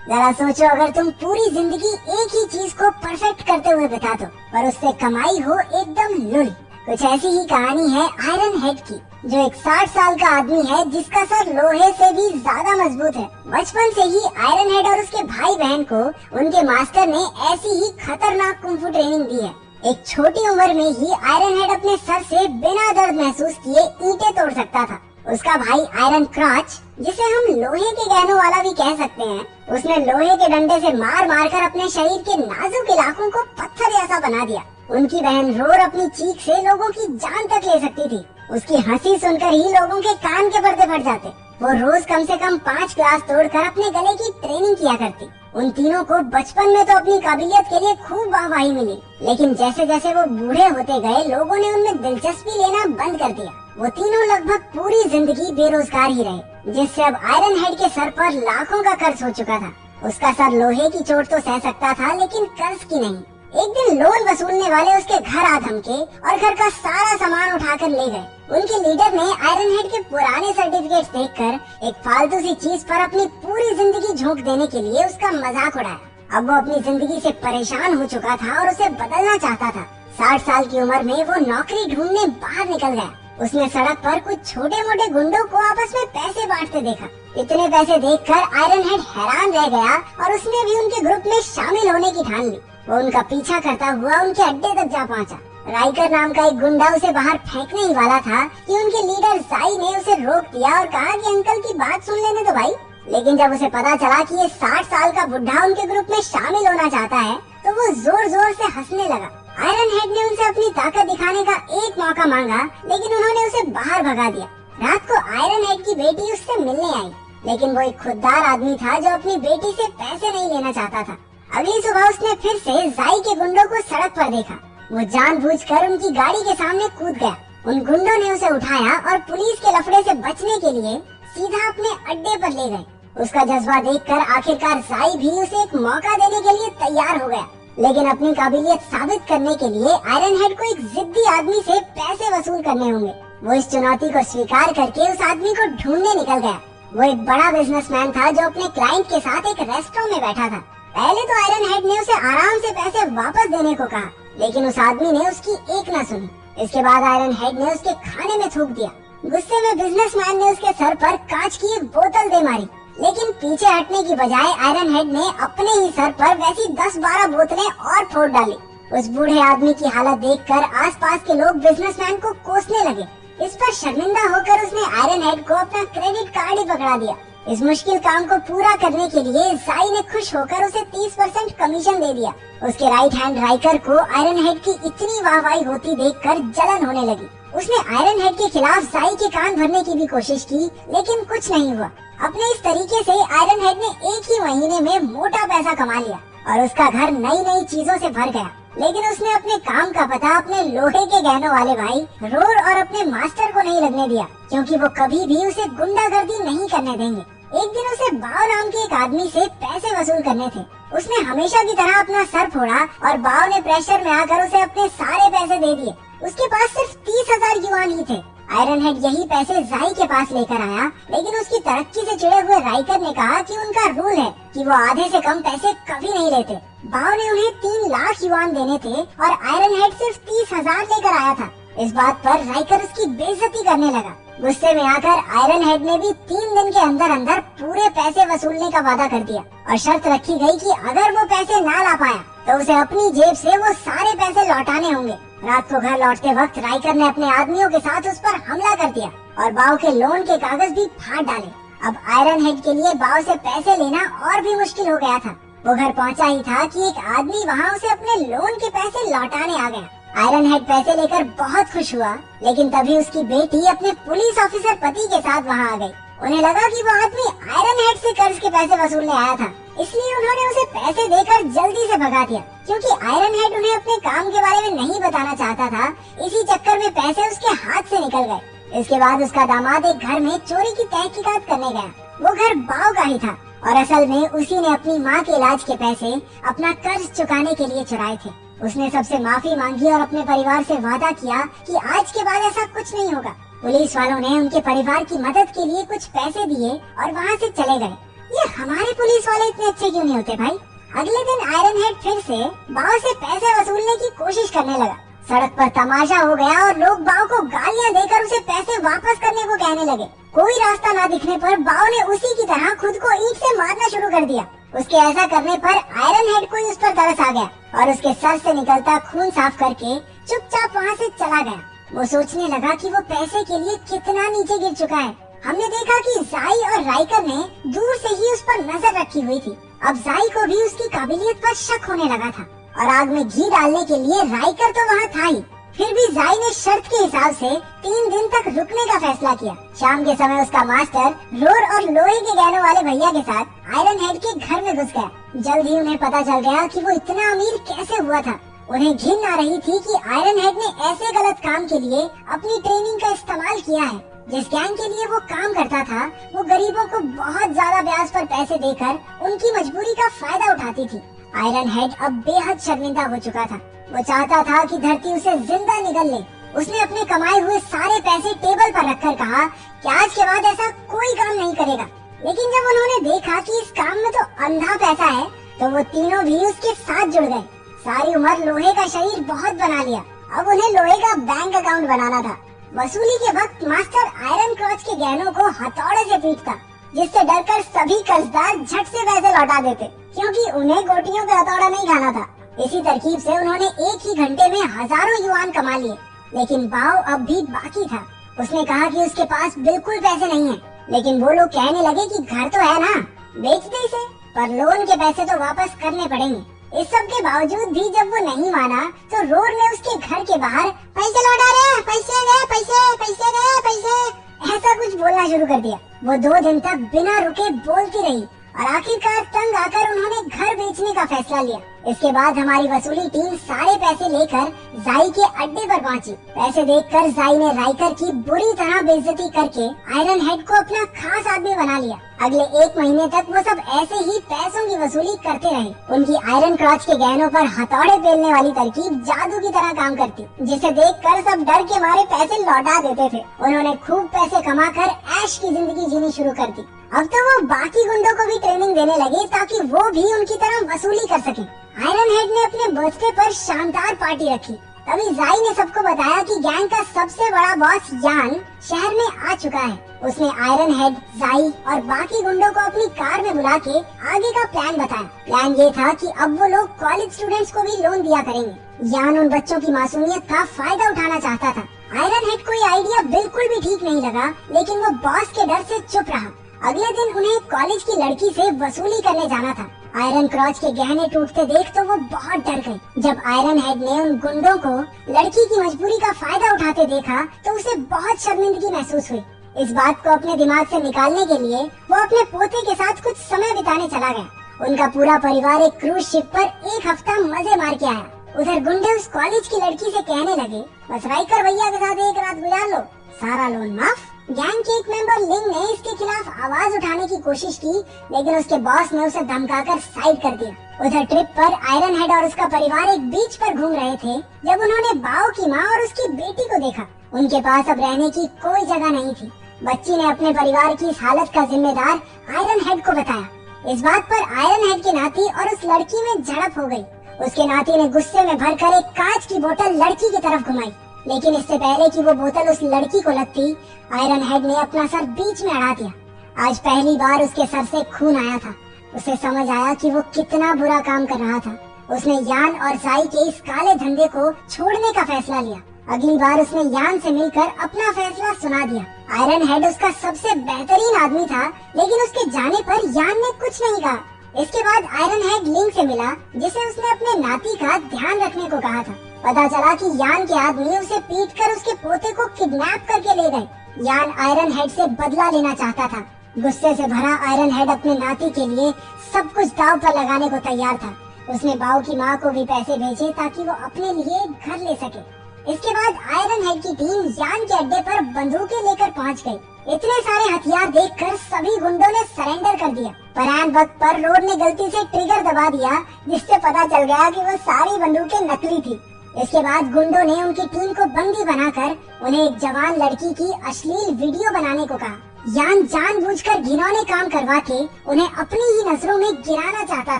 जरा सोचो, अगर तुम पूरी जिंदगी एक ही चीज को परफेक्ट करते हुए बिता दो पर उससे कमाई हो एकदम लुल। कुछ ऐसी ही कहानी है आयरन हेड की, जो एक 60 साल का आदमी है जिसका सर लोहे से भी ज्यादा मजबूत है। बचपन से ही आयरन हेड और उसके भाई बहन को उनके मास्टर ने ऐसी ही खतरनाक कुंफू ट्रेनिंग दी है। एक छोटी उम्र में ही आयरन हेड अपने सर से बिना दर्द महसूस किए ईंटें तोड़ सकता था। उसका भाई आयरन क्रॉच, जिसे हम लोहे के गहनों वाला भी कह सकते हैं, उसने लोहे के डंडे से मार मार कर अपने शरीर के नाजुक इलाकों को पत्थर जैसा बना दिया। उनकी बहन रोर अपनी चीख से लोगों की जान तक ले सकती थी। उसकी हंसी सुनकर ही लोगों के कान के पर्दे फट जाते। वो रोज कम से कम 5 ग्लास तोड़कर अपने गले की ट्रेनिंग किया करती। उन तीनों को बचपन में तो अपनी काबिलियत के लिए खूब वाहवाही मिली, लेकिन जैसे जैसे वो बूढ़े होते गए लोगों ने उनमें दिलचस्पी लेना बंद कर दिया। वो तीनों लगभग पूरी जिंदगी बेरोजगार ही रहे, जिससे अब आयरन हेड के सर पर लाखों का कर्ज हो चुका था। उसका सर लोहे की चोट तो सह सकता था, लेकिन कर्ज की नहीं। एक दिन लोन वसूलने वाले उसके घर आ धमके और घर का सारा सामान उठाकर ले गए। उनके लीडर ने आयरन हेड के पुराने सर्टिफिकेट्स देखकर एक फालतू सी चीज पर अपनी पूरी जिंदगी झोंक देने के लिए उसका मजाक उड़ाया। अब वो अपनी जिंदगी से परेशान हो चुका था और उसे बदलना चाहता था। 60 साल की उम्र में वो नौकरी ढूंढने बाहर निकल गया। उसने सड़क पर कुछ छोटे मोटे गुंडों को आपस में पैसे बांटते देखा। इतने पैसे देखकर आयरन हेड हैरान रह गया और उसने भी उनके ग्रुप में शामिल होने की ठान ली। वो उनका पीछा करता हुआ उनके अड्डे तक जा पहुंचा। राइकर नाम का एक गुंडा उसे बाहर फेंकने ही वाला था कि उनके लीडर जाई ने उसे रोक दिया और कहा कि अंकल की बात सुन लेने दो भाई। लेकिन जब उसे पता चला कि ये 60 साल का बुढ़ा उनके ग्रुप में शामिल होना चाहता है, तो वो जोर जोर से हंसने लगा। आयरन हेड ने उनसे अपनी ताकत दिखाने का एक मौका मांगा, लेकिन उन्होंने उसे बाहर भगा दिया। रात को आयरन हेड की बेटी उससे मिलने आई, लेकिन वो एक खुददार आदमी था जो अपनी बेटी से पैसे नहीं लेना चाहता था। अगली सुबह उसने फिर से जाई के गुंडों को सड़क पर देखा। वो जानबूझकर उनकी गाड़ी के सामने कूद गया। उन गुंडों ने उसे उठाया और पुलिस के लफड़े से बचने के लिए सीधा अपने अड्डे पर ले गए। उसका जज्बा देखकर आखिरकार जाई भी उसे एक मौका देने के लिए तैयार हो गया, लेकिन अपनी काबिलियत साबित करने के लिए आयरन हेड को एक जिद्दी आदमी से पैसे वसूल करने होंगे। वो इस चुनौती को स्वीकार करके उस आदमी को ढूंढने निकल गया। वो एक बड़ा बिजनेसमैन था जो अपने क्लाइंट के साथ एक रेस्टोरेंट में बैठा था। पहले तो आयरन हेड ने उसे आराम से पैसे वापस देने को कहा, लेकिन उस आदमी ने उसकी एक न सुनी। इसके बाद आयरन हेड ने उसके खाने में थूक दिया। गुस्से में बिजनेसमैन ने उसके सर पर कांच की एक बोतल दे मारी, लेकिन पीछे हटने की बजाय आयरन हेड ने अपने ही सर पर वैसी 10-12 बोतलें और फोड़ डाली। उस बूढ़े आदमी की हालत देखकर आसपास के लोग बिजनेसमैन को कोसने लगे। इस पर शर्मिंदा होकर उसने आयरन हेड को अपना क्रेडिट कार्ड ही पकड़ा दिया। इस मुश्किल काम को पूरा करने के लिए जाई ने खुश होकर उसे 30% कमीशन दे दिया। उसके राइट हैंड राइकर को आयरन हेड की इतनी वाहवाही होती देखकर जलन होने लगी। उसने आयरन हेड के खिलाफ जाई के कान भरने की भी कोशिश की, लेकिन कुछ नहीं हुआ। अपने इस तरीके से आयरन हेड ने एक ही महीने में मोटा पैसा कमा लिया और उसका घर नई नई चीजों से भर गया। लेकिन उसने अपने काम का पता अपने लोहे के गहनों वाले भाई रोर और अपने मास्टर को नहीं लगने दिया, क्योंकि वो कभी भी उसे गुंडागर्दी नहीं करने देंगे। एक दिन उसे बाव नाम के एक आदमी से पैसे वसूल करने थे। उसने हमेशा की तरह अपना सर फोड़ा और बाव ने प्रेशर में आकर उसे अपने सारे पैसे दे दिए। उसके पास सिर्फ 30,000 युआन ही थे। आयरन हेड यही पैसे जाई के पास लेकर आया, लेकिन उसकी तरक्की से चिढ़े हुए राइकर ने कहा कि उनका रूल है कि वो आधे से कम पैसे कभी नहीं लेते। बाव ने उन्हें 3 लाख युआन देने थे और आयरन हेड सिर्फ 30,000 लेकर आया था। इस बात पर राइकर उसकी बेइज्जती करने लगा। गुस्से में आकर आयरन हेड ने भी 3 दिन के अंदर अंदर पूरे पैसे वसूलने का वादा कर दिया और शर्त रखी गई कि अगर वो पैसे ना ला पाया तो उसे अपनी जेब से वो सारे पैसे लौटाने होंगे। रात को घर लौटते वक्त राइकर ने अपने आदमियों के साथ उस पर हमला कर दिया और बाव के लोन के कागज भी फाड़ डाले। अब आयरन हेड के लिए बाव से पैसे लेना और भी मुश्किल हो गया था। वो घर पहुंचा ही था कि एक आदमी वहां उसे अपने लोन के पैसे लौटाने आ गया। आयरन हेड पैसे लेकर बहुत खुश हुआ, लेकिन तभी उसकी बेटी अपने पुलिस ऑफिसर पति के साथ वहां आ गई। उन्हें लगा कि वो आदमी आयरन हेड से कर्ज के पैसे वसूलने आया था, इसलिए उन्होंने उसे पैसे देकर जल्दी से भगा दिया। क्योंकि आयरन हेड उन्हें अपने काम के बारे में नहीं बताना चाहता था, इसी चक्कर में पैसे उसके हाथ से निकल गए। इसके बाद उसका दामाद एक घर में चोरी की तहकीकात करने गया। वो घर बाव का ही था और असल में उसी ने अपनी माँ के इलाज के पैसे अपना कर्ज चुकाने के लिए चुराए थे। उसने सबसे माफी मांगी और अपने परिवार से वादा किया कि आज के बाद ऐसा कुछ नहीं होगा। पुलिस वालों ने उनके परिवार की मदद के लिए कुछ पैसे दिए और वहाँ से चले गए। ये हमारे पुलिस वाले इतने अच्छे क्यों नहीं होते भाई। अगले दिन आयरन हेड फिर से बाव से पैसे वसूलने की कोशिश करने लगा। सड़क पर तमाशा हो गया और लोग बाव को गालियां देकर उसे पैसे वापस करने को कहने लगे। कोई रास्ता ना दिखने पर बाव ने उसी की तरह खुद को ईंट से मारना शुरू कर दिया। उसके ऐसा करने पर आयरन हेड को उस पर तरस आ गया और उसके सर से निकलता खून साफ करके चुपचाप वहाँ से चला गया। वो सोचने लगा कि वो पैसे के लिए कितना नीचे गिर चुका है। हमने देखा कि जाई और राइकर ने दूर से ही उस पर नजर रखी हुई थी। अब जाई को भी उसकी काबिलियत पर शक होने लगा था और आग में घी डालने के लिए राइकर तो वहाँ था ही। फिर भी जाई ने शर्त के हिसाब से 3 दिन तक रुकने का फैसला किया। शाम के समय उसका मास्टर रोर और लोहे के गहनों वाले भैया के साथ आयरन हेड के घर में घुस गया। जल्द ही उन्हें पता चल गया कि वो इतना अमीर कैसे हुआ था। उन्हें घिन आ रही थी कि आयरन हेड ने ऐसे गलत काम के लिए अपनी ट्रेनिंग का इस्तेमाल किया है। जिस गैंग के लिए वो काम करता था वो गरीबों को बहुत ज्यादा ब्याज पर पैसे देकर उनकी मजबूरी का फायदा उठाती थी। आयरन हेड अब बेहद शर्मिंदा हो चुका था। वो चाहता था कि धरती उसे जिंदा निगल ले। उसने अपने कमाए हुए सारे पैसे टेबल पर रखकर कहा कि आज के बाद ऐसा कोई काम नहीं करेगा। लेकिन जब उन्होंने देखा कि इस काम में तो अंधा पैसा है तो वो तीनों भी उसके साथ जुड़ गए। सारी उम्र लोहे का शरीर बहुत बना लिया, अब उन्हें लोहे का बैंक अकाउंट बनाना था। वसूली के वक्त मास्टर आयरन क्रॉच के गहनों को हथौड़े से पीटता, जिससे डरकर सभी कर्जदार झट से पैसे लौटा देते, क्योंकि उन्हें गोटियों पे हथौड़ा नहीं खाना था। इसी तरकीब से उन्होंने एक ही घंटे में हजारों युआन कमा लिए। लेकिन बाव अब भी बाकी था। उसने कहा कि उसके पास बिल्कुल पैसे नहीं है, लेकिन वो लोग कहने लगे कि घर तो है ना, बेच दे इसे, पर लोन के पैसे तो वापस करने पड़ेंगे। इस सब के बावजूद भी जब वो नहीं माना तो रोर ने उसके घर के बाहर पैसे लौटा रहे, पैसे गए, पैसे गए, पैसे, ऐसा कुछ बोलना शुरू कर दिया। वो 2 दिन तक बिना रुके बोलती रही और आखिरकार तंग आकर उन्होंने घर बेचने का फैसला लिया। इसके बाद हमारी वसूली टीम सारे पैसे लेकर जाई के अड्डे पर पहुंची। पैसे देखकर जाई ने राइकर की बुरी तरह बेइज्जती करके आयरन हेड को अपना खास आदमी बना लिया। अगले 1 महीने तक वो सब ऐसे ही पैसों की वसूली करते रहे। उनकी आयरन क्रॉच के गहनों पर हथौड़े पेलने वाली तरकीब जादू की तरह काम करती, जिसे देखकर सब डर के मारे पैसे लौटा देते थे। उन्होंने खूब पैसे कमाकर ऐश की जिंदगी जीनी शुरू कर दी। अब तो वो बाकी गुंडों को भी ट्रेनिंग देने लगे ताकि वो भी उनकी तरह वसूली कर सके। आयरन हेड ने अपने बर्थडे पर शानदार पार्टी रखी। तभी जाई ने सबको बताया कि गैंग का सबसे बड़ा बॉस यान शहर में आ चुका है। उसने आयरन हेड, जाई और बाकी गुंडों को अपनी कार में बुला के आगे का प्लान बताया। प्लान ये था कि अब वो लोग कॉलेज स्टूडेंट्स को भी लोन दिया करेंगे। यान उन बच्चों की मासूमियत का फायदा उठाना चाहता था। आयरन हेड को ये आइडिया बिल्कुल भी ठीक नहीं लगा, लेकिन वो बॉस के डर से चुप रहा। अगले दिन उन्हें कॉलेज की लड़की से वसूली करने जाना था। आयरन क्रॉच के गहने टूटते देख तो वो बहुत डर गई। जब आयरन हेड ने उन गुंडों को लड़की की मजबूरी का फायदा उठाते देखा तो उसे बहुत शर्मिंदगी महसूस हुई। इस बात को अपने दिमाग से निकालने के लिए वो अपने पोते के साथ कुछ समय बिताने चला गया। उनका पूरा परिवार एक क्रूज शिप पर 1 हफ्ता मजे मार के आया। उधर गुंडे उस कॉलेज की लड़की से कहने लगे, बस राइकर भैया के साथ 1 रात गुजार लो, सारा लोन माफ। गैंग के एक मेंबर लिंग ने इसके खिलाफ आवाज उठाने की कोशिश की, लेकिन उसके बॉस ने उसे धमकाकर साइड कर दिया। उधर ट्रिप पर आयरन हेड और उसका परिवार एक बीच पर घूम रहे थे जब उन्होंने बाव की माँ और उसकी बेटी को देखा। उनके पास अब रहने की कोई जगह नहीं थी। बच्ची ने अपने परिवार की इस हालत का जिम्मेदार आयरन हेड को बताया। इस बात पर आयरन हेड के नाती और उस लड़की में झड़प हो गई। उसके नाती ने गुस्से में भरकर एक कांच की बोतल लड़की की तरफ घुमाई, लेकिन इससे पहले कि वो बोतल उस लड़की को लगती, आयरन हेड ने अपना सर बीच में अड़ा दिया। आज पहली बार उसके सर से खून आया था। उसे समझ आया कि वो कितना बुरा काम कर रहा था। उसने यान और जाई के इस काले धंधे को छोड़ने का फैसला लिया। अगली बार उसने यान से मिलकर अपना फैसला सुना दिया। आयरन हेड उसका सबसे बेहतरीन आदमी था, लेकिन उसके जाने पर यान ने कुछ नहीं कहा। इसके बाद आयरन हेड लिंग से मिला, जिसे उसने अपने नाती का ध्यान रखने को कहा था। पता चला कि यान के आदमी उसे पीटकर उसके पोते को किडनैप करके ले गए। यान आयरन हेड से बदला लेना चाहता था। गुस्से से भरा आयरन हेड अपने नाती के लिए सब कुछ दांव पर लगाने को तैयार था। उसने बाव की माँ को भी पैसे भेजे ताकि वो अपने लिए घर ले सके। इसके बाद आयरन हेड की टीम यान के अड्डे पर बंदूकें लेकर पहुंच गई। इतने सारे हथियार देखकर सभी गुंडों ने सरेंडर कर दिया, पर ऐन वक्त पर रोड ने गलती से ट्रिगर दबा दिया, जिससे पता चल गया कि वो सारी बंदूकें नकली थी। इसके बाद गुंडों ने उनकी टीम को बंदी बनाकर उन्हें एक जवान लड़की की अश्लील वीडियो बनाने को कहा। यान जानबूझकर घिनौने काम करवा के उन्हें अपनी ही नजरों में गिराना चाहता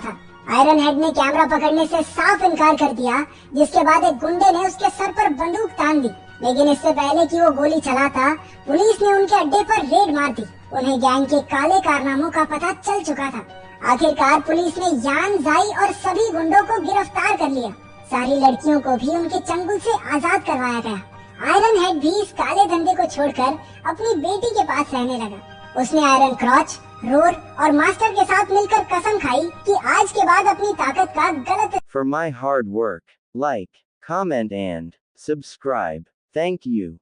था। आयरन हेड ने कैमरा पकड़ने से साफ इनकार कर दिया, जिसके बाद एक गुंडे ने उसके सर पर बंदूक तान दी। लेकिन इससे पहले कि वो गोली चलाता, पुलिस ने उनके अड्डे पर रेड मार दी। उन्हें गैंग के काले कारनामों का पता चल चुका था। आखिरकार पुलिस ने यान, जाई और सभी गुंडों को गिरफ्तार कर लिया। सारी लड़कियों को भी उनके चंगुल से आजाद करवाया गया। आयरन हेड भी इस काले धंधे को छोड़कर अपनी बेटी के पास रहने लगा। उसने आयरन क्रॉच, रोर और मास्टर के साथ मिलकर कसम खाई कि आज के बाद अपनी ताकत का गलत। For my hard work, like, comment and subscribe. Thank you.